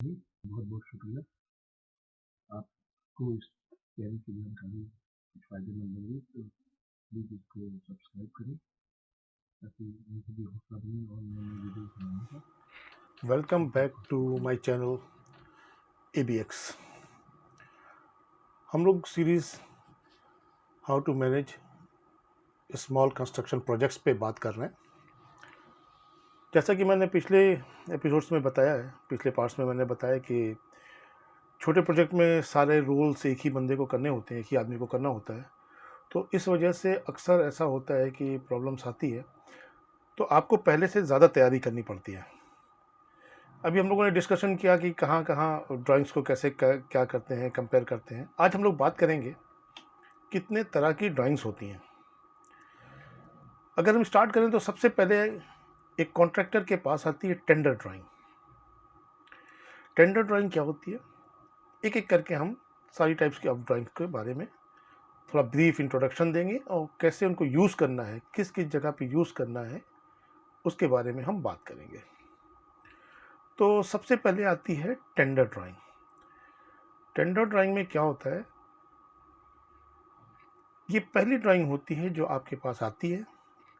जी, बहुत-बहुत शुक्रिया। आपको इस चैनल की जानकारी कुछ फ़ायदेमंद लगी तो प्लीज़ इसको सब्सक्राइब करें ताकि मुझे भी हौसला बने और नए-नए वीडियोज़ बनाने का। Welcome back to my channel ABX। हम लोग series how to manage small construction projects पे बात कर रहे हैं। जैसा कि मैंने पिछले एपिसोड्स में बताया है, पिछले पार्ट्स में मैंने बताया कि छोटे प्रोजेक्ट में सारे रोल्स एक ही बंदे को करने होते हैं, एक ही आदमी को करना होता है। तो इस वजह से अक्सर ऐसा होता है कि प्रॉब्लम्स आती है, तो आपको पहले से ज़्यादा तैयारी करनी पड़ती है। अभी हम लोगों ने डिस्कशन किया कि कहाँ-कहाँ ड्राइंग्स को कैसे क्या करते हैं, कंपेयर करते हैं। आज हम लोग बात करेंगे कितने तरह की ड्राइंग्स होती हैं। अगर हम स्टार्ट करें तो सबसे पहले एक कॉन्ट्रैक्टर के पास आती है टेंडर ड्राइंग। टेंडर ड्राइंग क्या होती है, एक एक करके हम सारी टाइप्स की ड्राइंग के बारे में थोड़ा ब्रीफ इंट्रोडक्शन देंगे और कैसे उनको यूज़ करना है, किस किस जगह पे यूज़ करना है, उसके बारे में हम बात करेंगे। तो सबसे पहले आती है टेंडर ड्राइंग। टेंडर ड्राइंग में क्या होता है, ये पहली ड्राइंग होती है जो आपके पास आती है,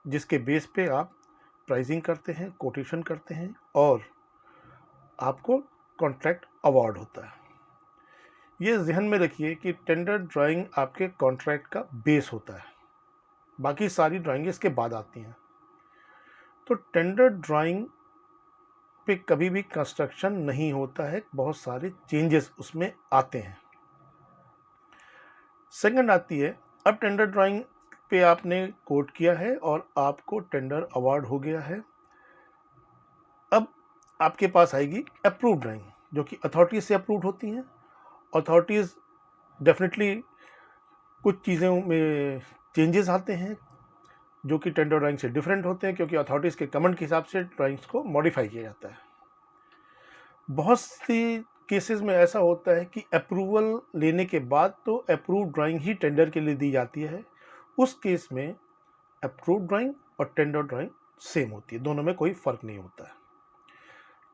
जिसके बेस पे आप प्राइसिंग करते हैं, कोटेशन करते हैं और आपको कॉन्ट्रैक्ट अवार्ड होता है। ये ज़हन में रखिए कि टेंडर ड्राइंग आपके कॉन्ट्रैक्ट का बेस होता है, बाकी सारी ड्राइंग इसके बाद आती हैं। तो टेंडर ड्राइंग पे कभी भी कंस्ट्रक्शन नहीं होता है, बहुत सारे चेंजेस उसमें आते हैं। सेकंड आती है, अब टेंडर ड्राइंग पे आपने कोट किया है और आपको टेंडर अवार्ड हो गया है। अब आपके पास आएगी अप्रूव ड्राइंग, जो कि अथॉरिटीज से अप्रूव होती हैं। अथॉरिटीज डेफिनेटली कुछ चीज़ों में चेंजेस आते हैं जो कि टेंडर ड्राइंग से डिफरेंट होते हैं, क्योंकि अथॉरिटीज़ के कमेंट के हिसाब से ड्राइंग्स को मॉडिफाई किया जाता है। बहुत सी केसेस में ऐसा होता है कि अप्रूवल लेने के बाद तो अप्रूव ड्राइंग ही टेंडर के लिए दी जाती है। उस केस में अप्रूव ड्राइंग और टेंडर ड्राइंग सेम होती है, दोनों में कोई फ़र्क नहीं होता है।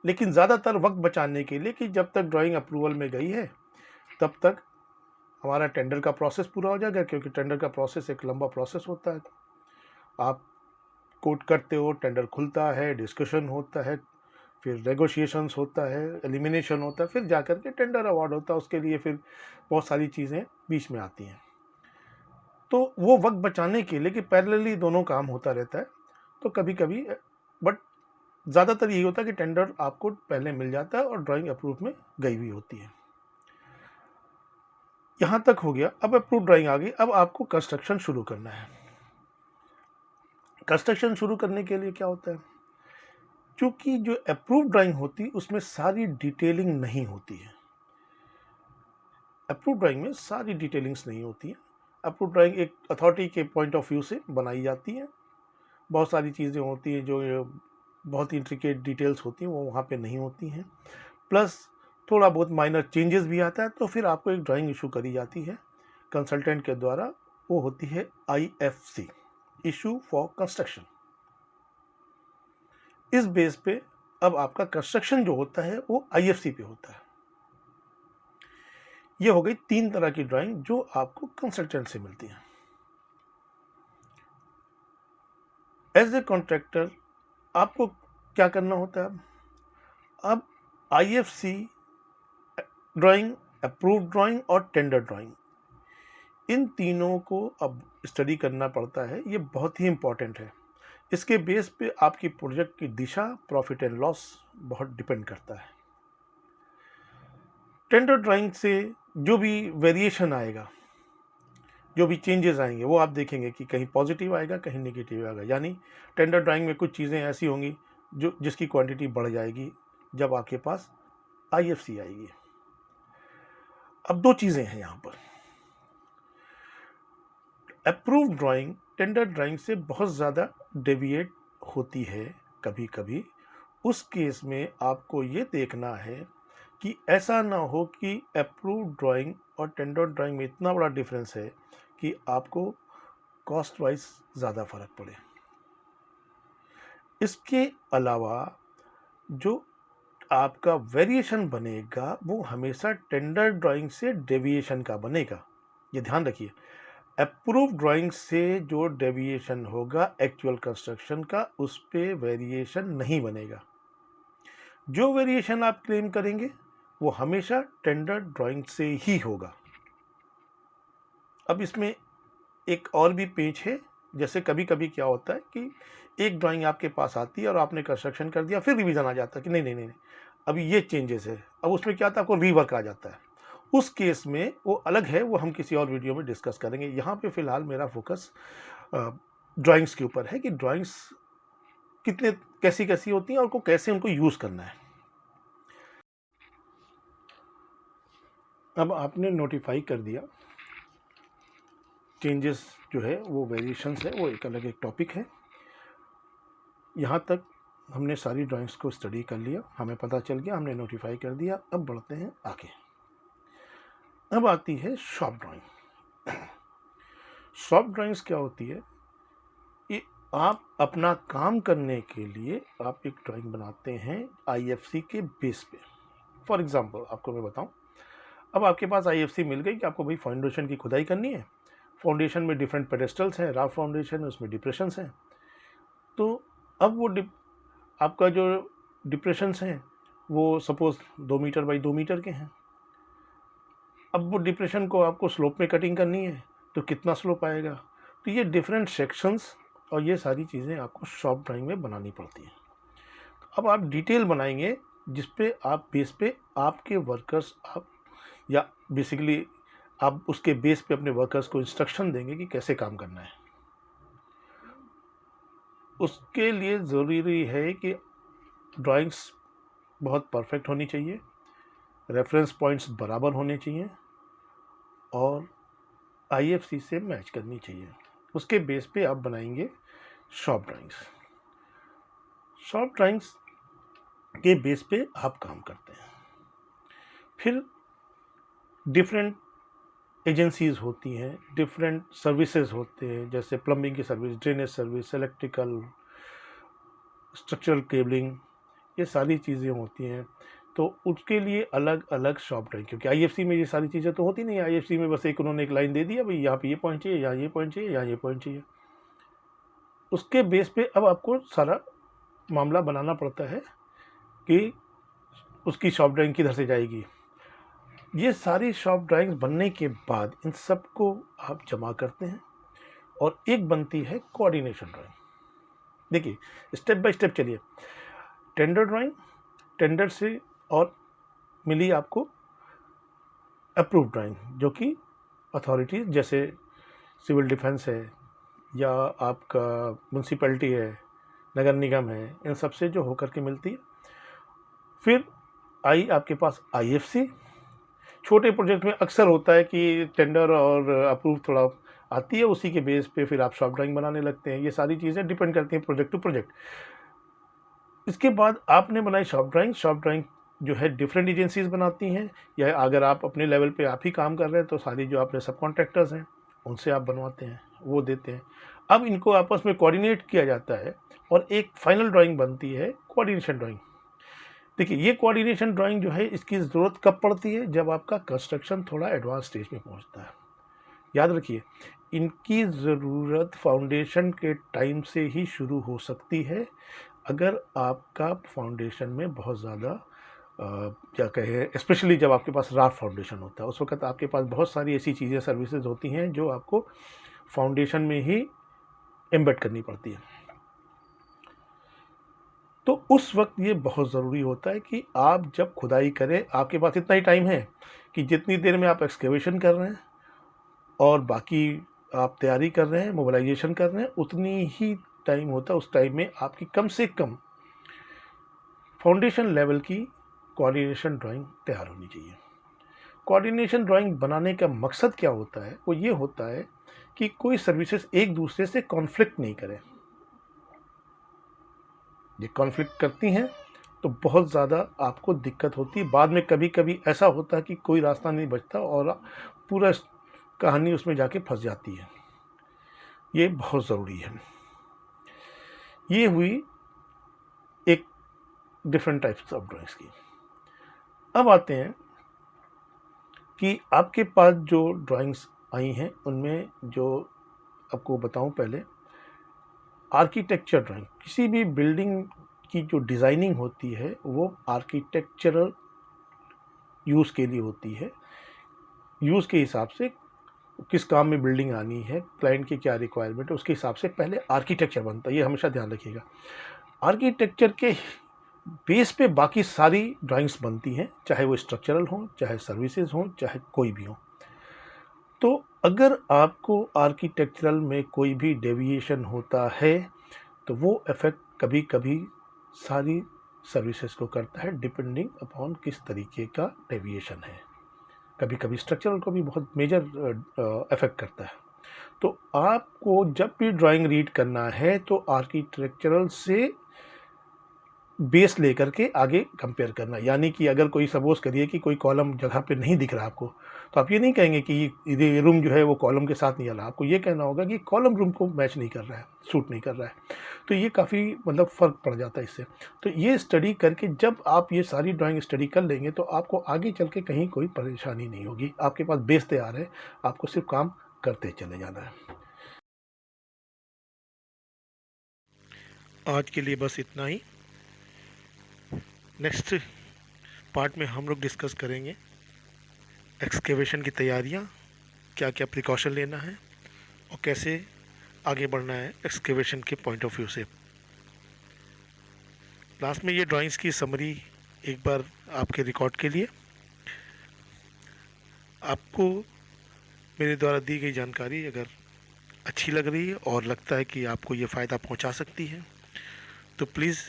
लेकिन ज़्यादातर वक्त बचाने के लिए कि जब तक ड्राइंग अप्रूवल में गई है तब तक हमारा टेंडर का प्रोसेस पूरा हो जाएगा, क्योंकि टेंडर का प्रोसेस एक लंबा प्रोसेस होता है। आप कोट करते हो, टेंडर खुलता है, डिस्कशन होता है, फिर नेगोशिएशंस होता है, एलिमिनेशन होता है, फिर जाकर के टेंडर अवार्ड होता है। उसके लिए फिर बहुत सारी चीज़ें बीच में आती हैं। तो वो वक्त बचाने के लिए कि पैरेलली दोनों काम होता रहता है, तो कभी कभी बट ज़्यादातर यही होता है कि टेंडर आपको पहले मिल जाता है और ड्राइंग अप्रूव में गई हुई होती है। यहाँ तक हो गया। अब अप्रूव ड्राइंग आ गई, अब आपको कंस्ट्रक्शन शुरू करना है। कंस्ट्रक्शन शुरू करने के लिए क्या होता है, क्योंकि जो अप्रूव ड्राइंग होती है उसमें सारी डिटेलिंग नहीं होती है। अप्रूव ड्राइंग में सारी डिटेलिंग्स नहीं होती है। अप्रूव ड्राइंग एक अथॉरिटी के पॉइंट ऑफ व्यू से बनाई जाती है। बहुत सारी चीज़ें होती हैं जो बहुत ही इंट्रिकेट डिटेल्स होती हैं, वो वहाँ पे नहीं होती हैं। प्लस थोड़ा बहुत माइनर चेंजेस भी आता है, तो फिर आपको एक ड्राइंग इशू करी जाती है कंसल्टेंट के द्वारा। वो होती है IFC, इशू फॉर कंस्ट्रक्शन। इस बेस पे अब आपका कंस्ट्रक्शन जो होता है वो IFC पे होता है। ये हो गई 3 तरह की ड्राइंग जो आपको कंसल्टेंट से मिलती हैं। एज ए कॉन्ट्रैक्टर आपको क्या करना होता है, अब IFC ड्राइंग, अप्रूव्ड ड्राइंग और टेंडर ड्राइंग, इन तीनों को अब स्टडी करना पड़ता है। ये बहुत ही इंपॉर्टेंट है। इसके बेस पे आपकी प्रोजेक्ट की दिशा, प्रॉफिट एंड लॉस बहुत डिपेंड करता है। टेंडर ड्राइंग से जो भी वेरिएशन आएगा, जो भी चेंजेस आएंगे, वो आप देखेंगे कि कहीं पॉजिटिव आएगा, कहीं नेगेटिव आएगा। यानी टेंडर ड्राइंग में कुछ चीज़ें ऐसी होंगी जो जिसकी क्वांटिटी बढ़ जाएगी जब आपके पास IFC आएगी। अब 2 चीज़ें हैं यहाँ पर। अप्रूव ड्राइंग टेंडर ड्राइंग से बहुत ज़्यादा डेविएट होती है कभी कभी। उस केस में आपको ये देखना है कि ऐसा ना हो कि अप्रूव ड्राइंग और टेंडर ड्राइंग में इतना बड़ा डिफरेंस है कि आपको कॉस्ट वाइज ज़्यादा फर्क पड़े। इसके अलावा जो आपका वेरिएशन बनेगा वो हमेशा टेंडर ड्राइंग से डेविएशन का बनेगा। ये ध्यान रखिए, अप्रूव ड्राइंग से जो डेविएशन होगा एक्चुअल कंस्ट्रक्शन का, उस पे वेरिएशन नहीं बनेगा। जो वेरिएशन आप क्लेम करेंगे वो हमेशा टेंडर ड्राइंग से ही होगा। अब इसमें एक और भी पेच है, जैसे कभी कभी क्या होता है कि एक ड्राइंग आपके पास आती है और आपने कंस्ट्रक्शन कर दिया, फिर रिवीजन आ जाता है कि नहीं नहीं नहीं नहीं, अभी ये चेंजेस है, अब उसमें क्या आता है, आपको रीवर्क आ जाता है। उस केस में वो अलग है, वो हम किसी और वीडियो में डिस्कस करेंगे। यहाँ पे फिलहाल मेरा फोकस ड्राइंग्स के ऊपर है कि ड्राइंग्स कितने कैसी कैसी होती हैं और कैसे उनको यूज़ करना है। अब आपने नोटिफाई कर दिया, चेंजेस जो है वो वेरिएशंस है, वो एक टॉपिक है। यहाँ तक हमने सारी ड्राइंग्स को स्टडी कर लिया, हमें पता चल गया, हमने नोटिफाई कर दिया। अब बढ़ते हैं आगे। अब आती है शॉप ड्राइंग। शॉप ड्राइंग्स क्या होती है कि आप अपना काम करने के लिए आप एक ड्राइंग बनाते हैं आईएफसी के बेस पे। फॉर एग्जांपल आपको मैं बताऊं, अब आपके पास आईएफसी मिल गई कि आपको भाई फाउंडेशन की खुदाई करनी है। फाउंडेशन में डिफरेंट पेडेस्टल्स हैं, राफ फाउंडेशन, उसमें डिप्रेशंस हैं। तो अब वो आपका जो डिप्रेशंस हैं वो सपोज 2 मीटर बाई 2 मीटर के हैं। अब वो डिप्रेशन को आपको स्लोप में कटिंग करनी है, तो कितना स्लोप आएगा। तो ये डिफरेंट सेक्शंस और ये सारी चीज़ें आपको शॉप ड्राइंग में बनानी पड़ती हैं। अब आप डिटेल बनाएंगे जिस पे आप बेस पे आपके वर्कर्स आप या बेसिकली आप उसके बेस पे अपने वर्कर्स को इंस्ट्रक्शन देंगे कि कैसे काम करना है। उसके लिए ज़रूरी है कि ड्राइंग्स बहुत परफेक्ट होनी चाहिए, रेफरेंस पॉइंट्स बराबर होने चाहिए और आईएफसी से मैच करनी चाहिए। उसके बेस पे आप बनाएंगे शॉप ड्राइंग्स। शॉप ड्राइंग्स के बेस पे आप काम करते हैं। फिर डिफरेंट एजेंसीज होती हैं, डिफरेंट सर्विसेज होते हैं, जैसे प्लम्बिंग की service, drainage service, electrical, structural cabling, ये सारी चीज़ें होती हैं। तो उसके लिए अलग अलग शॉप ड्राइंग, क्योंकि आईएफसी में ये सारी चीज़ें तो होती नहीं है। आईएफसी में बस उन्होंने एक लाइन दे दिया, भाई यहाँ पे ये पॉइंट चाहिए, यहाँ ये पॉइंट चाहिए, यहाँ ये पॉइंट चाहिए। उसके बेस पे अब आपको सारा मामला बनाना पड़ता है कि उसकी शॉप ड्राइंग किधर से जाएगी। ये सारी शॉप ड्राइंग्स बनने के बाद इन सबको आप जमा करते हैं और एक बनती है कोऑर्डिनेशन ड्राइंग। देखिए स्टेप बाय स्टेप चलिए। टेंडर ड्राइंग, टेंडर से और मिली आपको अप्रूव ड्राइंग, जो कि अथॉरिटीज़ जैसे सिविल डिफेंस है या आपका म्यूनसिपैलिटी है, नगर निगम है, इन सब से जो होकर के मिलती है। फिर आई आपके पास आईएफसी। छोटे प्रोजेक्ट में अक्सर होता है कि टेंडर और अप्रूव थोड़ा आती है, उसी के बेस पे फिर आप शॉप ड्राइंग बनाने लगते हैं। ये सारी चीज़ें डिपेंड करती हैं प्रोजेक्ट टू प्रोजेक्ट। इसके बाद आपने बनाई शॉप ड्राइंग। शॉप ड्राइंग जो है डिफरेंट एजेंसीज बनाती हैं, या अगर आप अपने लेवल पे आप ही काम कर रहे हैं तो सारी जो आपने सब कॉन्ट्रैक्टर्स हैं उनसे आप बनवाते हैं, वो देते हैं। अब इनको आपस में कोऑर्डिनेट किया जाता है और एक फाइनल ड्राइंग बनती है कोऑर्डिनेशन ड्राइंग। देखिए ये कोऑर्डिनेशन ड्राइंग जो है इसकी ज़रूरत कब पड़ती है, जब आपका कंस्ट्रक्शन थोड़ा एडवांस स्टेज में पहुंचता है। याद रखिए इनकी ज़रूरत फाउंडेशन के टाइम से ही शुरू हो सकती है। अगर आपका फाउंडेशन में बहुत ज़्यादा क्या कहें, स्पेशली जब आपके पास राफ फाउंडेशन होता है, उस वक्त आपके पास बहुत सारी ऐसी चीज़ें सर्विसेज होती हैं जो आपको फाउंडेशन में ही एम्बेड करनी पड़ती है। तो उस वक्त ये बहुत ज़रूरी होता है कि आप जब खुदाई करें, आपके पास इतना ही टाइम है कि जितनी देर में आप एक्सकेवेशन कर रहे हैं और बाकी आप तैयारी कर रहे हैं, मोबिलाइजेशन कर रहे हैं, उतनी ही टाइम होता है। उस टाइम में आपकी कम से कम फाउंडेशन लेवल की कोऑर्डिनेशन ड्राइंग तैयार होनी चाहिए। कोऑर्डिनेशन ड्राइंग बनाने का मकसद क्या होता है, वो ये होता है कि कोई सर्विसेज एक दूसरे से कॉन्फ्लिक्ट नहीं करें। ये कॉन्फ्लिक्ट करती हैं तो बहुत ज़्यादा आपको दिक्कत होती है। बाद में कभी कभी ऐसा होता है कि कोई रास्ता नहीं बचता और पूरा कहानी उसमें जाके फंस जाती है। ये बहुत ज़रूरी है। ये हुई एक डिफरेंट टाइप्स ऑफ ड्राइंग्स की। अब आते हैं कि आपके पास जो ड्राइंग्स आई हैं उनमें जो आपको बताऊं, पहले आर्किटेक्चर ड्राइंग, किसी भी बिल्डिंग की जो डिज़ाइनिंग होती है वो आर्किटेक्चरल यूज़ के लिए होती है। यूज़ के हिसाब से किस काम में बिल्डिंग आनी है, क्लाइंट की क्या रिक्वायरमेंट है, उसके हिसाब से पहले आर्किटेक्चर बनता है। ये हमेशा ध्यान रखिएगा। आर्किटेक्चर के बेस पे बाकी सारी ड्राइंग्स बनती हैं, चाहे वो स्ट्रक्चरल हों, चाहे सर्विसेज हों, चाहे कोई भी हो। तो अगर आपको आर्किटेक्चरल में कोई भी डेविएशन होता है तो वो इफ़ेक्ट कभी कभी सारी सर्विसेज को करता है, डिपेंडिंग अपॉन किस तरीके का डेविएशन है। कभी कभी स्ट्रक्चरल को भी बहुत मेजर इफेक्ट करता है। तो आपको जब भी ड्राइंग रीड करना है तो आर्किटेक्चरल से बेस लेकर के आगे कंपेयर करना। यानी कि अगर कोई सपोज करिए कि कोई कॉलम जगह पे नहीं दिख रहा आपको, तो आप ये नहीं कहेंगे कि ये रूम जो है वो कॉलम के साथ नहीं आ रहा। आपको ये कहना होगा कि कॉलम रूम को मैच नहीं कर रहा है, सूट नहीं कर रहा है। तो ये काफ़ी मतलब फ़र्क पड़ जाता है इससे। तो ये स्टडी करके जब आप ये सारी ड्राइंग स्टडी कर लेंगे तो आपको आगे चल के कहीं कोई परेशानी नहीं होगी। आपके पास बेस तैयार है, आपको सिर्फ काम करते चले जाना है। आज के लिए बस इतना ही। नेक्स्ट पार्ट में हम लोग डिस्कस करेंगे एक्सकेवेशन की तैयारियां, क्या क्या प्रिकॉशन लेना है और कैसे आगे बढ़ना है एक्सकेवेशन के पॉइंट ऑफ व्यू से। लास्ट में ये ड्राइंग्स की समरी एक बार आपके रिकॉर्ड के लिए। आपको मेरे द्वारा दी गई जानकारी अगर अच्छी लग रही है और लगता है कि आपको ये फ़ायदा पहुंचा सकती है तो प्लीज़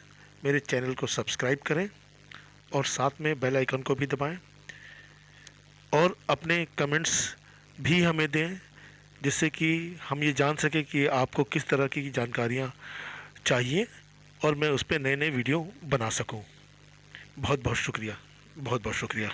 मेरे चैनल को सब्सक्राइब करें और साथ में बेल आइकन को भी दबाएं और अपने कमेंट्स भी हमें दें, जिससे कि हम ये जान सकें कि आपको किस तरह की जानकारियाँ चाहिए और मैं उस पर नए नए वीडियो बना सकूं। बहुत बहुत शुक्रिया, बहुत बहुत शुक्रिया।